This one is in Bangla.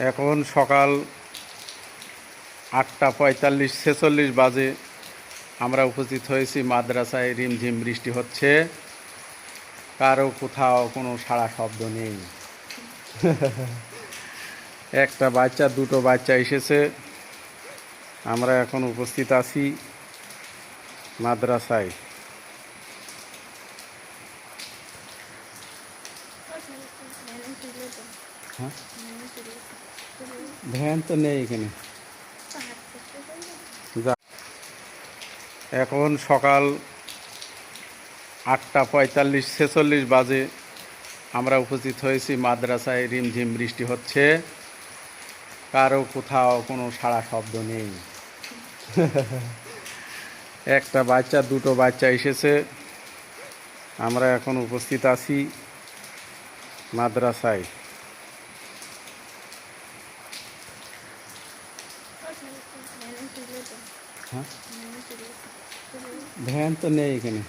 এখন সকাল 8:45-46 বাজে আমরা উপস্থিত হয়েছি মাদ্রাসায়। রিমঝিম বৃষ্টি হচ্ছে, কারো কোথাও কোনো সাড়া শব্দ নেই। একটা বাচ্চা দুটো বাচ্চা এসেছে। আমরা এখন উপস্থিত আছি মাদ্রাসায়। হ্যাঁ, ভ্যান তো নেই এখানে। এখন সকাল 8:45-46 বাজে আমরা উপস্থিত হয়েছি মাদ্রাসায়। রিমঝিম বৃষ্টি হচ্ছে, কারো কোথাও কোনো সাড়া শব্দ নেই। একটা বাচ্চা দুটো বাচ্চা এসেছে। আমরা এখন উপস্থিত আছি মাদ্রাসায়। হ্যাঁ, ভ্যান তো নেই এখানে।